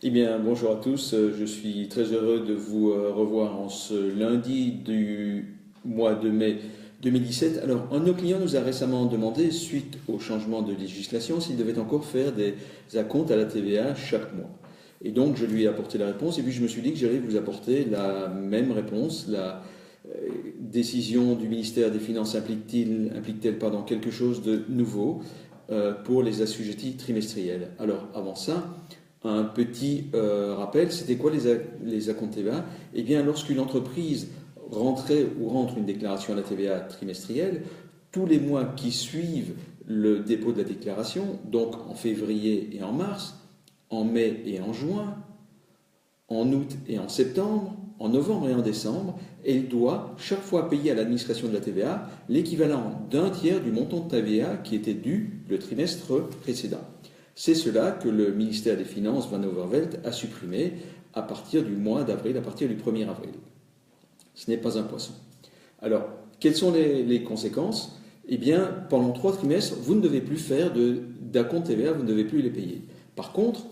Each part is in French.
Eh bien, bonjour à tous. Je suis très heureux de vous revoir en ce lundi du mois de mai 2017. Alors, un de nos clients nous a récemment demandé, suite au changement de législation, s'il devait encore faire des acomptes à la TVA chaque mois. Et donc, je lui ai apporté la réponse, et puis je me suis dit que j'allais vous apporter la même réponse. La décision du ministère des Finances implique-t-elle quelque chose de nouveau pour les assujettis trimestriels? Alors, avant ça, un petit rappel, c'était quoi les acomptes TVA? Eh bien, lorsqu'une entreprise rentrait ou rentre une déclaration à la TVA trimestrielle, tous les mois qui suivent le dépôt de la déclaration, donc en février et en mars, en mai et en juin, en août et en septembre, en novembre et en décembre, elle doit chaque fois payer à l'administration de la TVA l'équivalent d'un tiers du montant de TVA qui était dû le trimestre précédent. C'est cela que le ministère des Finances, Van Overvelt, a supprimé à partir du mois d'avril, à partir du 1er avril. Ce n'est pas un poisson. Alors, quelles sont les conséquences? Eh bien, pendant 3 trimestres, vous ne devez plus faire d'acompte TVA, vous ne devez plus les payer. Par contre,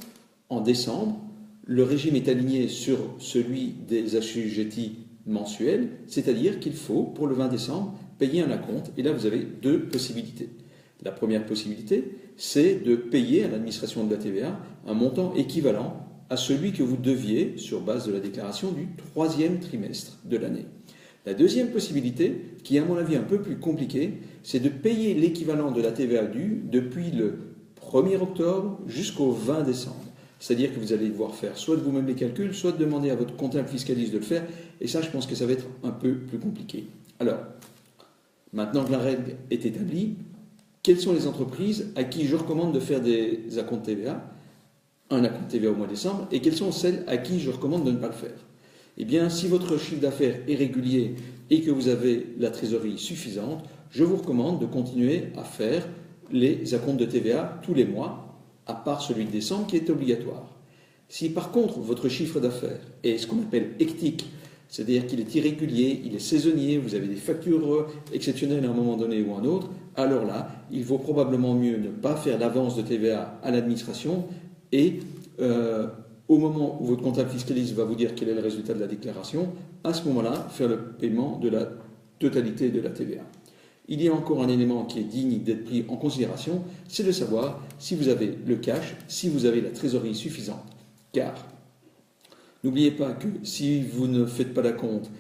en décembre, le régime est aligné sur celui des assujettis mensuels, c'est-à-dire qu'il faut, pour le 20 décembre, payer un acompte. Et là, vous avez deux possibilités. La première possibilité, c'est de payer à l'administration de la TVA un montant équivalent à celui que vous deviez sur base de la déclaration du 3e trimestre de l'année. La deuxième possibilité, qui est à mon avis un peu plus compliquée, c'est de payer l'équivalent de la TVA due depuis le 1er octobre jusqu'au 20 décembre. C'est-à-dire que vous allez devoir faire soit de vous-même les calculs, soit de demander à votre comptable fiscaliste de le faire, et ça, je pense que ça va être un peu plus compliqué. Alors, maintenant que la règle est établie, quelles sont les entreprises à qui je recommande de faire des acomptes TVA, un acompte TVA au mois de décembre, et quelles sont celles à qui je recommande de ne pas le faire? Eh bien, si votre chiffre d'affaires est régulier et que vous avez la trésorerie suffisante, je vous recommande de continuer à faire les acomptes de TVA tous les mois, à part celui de décembre qui est obligatoire. Si par contre votre chiffre d'affaires est ce qu'on appelle hectique, c'est-à-dire qu'il est irrégulier, il est saisonnier, vous avez des factures exceptionnelles à un moment donné ou à un autre, alors là, il vaut probablement mieux ne pas faire l'avance de TVA à l'administration et au moment où votre comptable fiscaliste va vous dire quel est le résultat de la déclaration, à ce moment-là, faire le paiement de la totalité de la TVA. Il y a encore un élément qui est digne d'être pris en considération, c'est de savoir si vous avez le cash, si vous avez la trésorerie suffisante. Car n'oubliez pas que si vous ne faites pas l'acompte,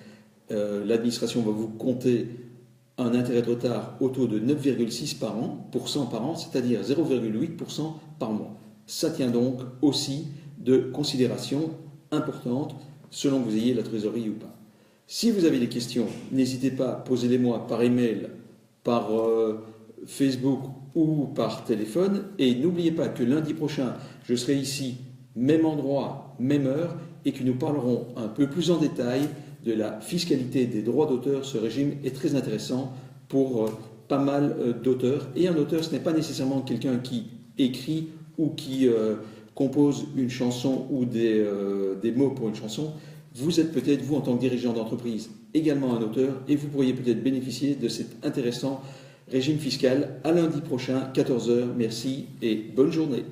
l'administration va vous compter un intérêt de retard au taux de 9,6% par an, c'est-à-dire 0,8% par mois. Ça tient donc aussi de considérations importantes selon que vous ayez la trésorerie ou pas. Si vous avez des questions, n'hésitez pas, posez-les-moi par email, par Facebook ou par téléphone. Et n'oubliez pas que lundi prochain, je serai ici, même endroit, même heure, et que nous parlerons un peu plus en détail de la fiscalité des droits d'auteur. Ce régime est très intéressant pour pas mal d'auteurs. Et un auteur, ce n'est pas nécessairement quelqu'un qui écrit ou qui compose une chanson ou des mots pour une chanson. Vous êtes peut-être, vous, en tant que dirigeant d'entreprise, également un auteur, et vous pourriez peut-être bénéficier de cet intéressant régime fiscal. À lundi prochain, 14 h. Merci et bonne journée.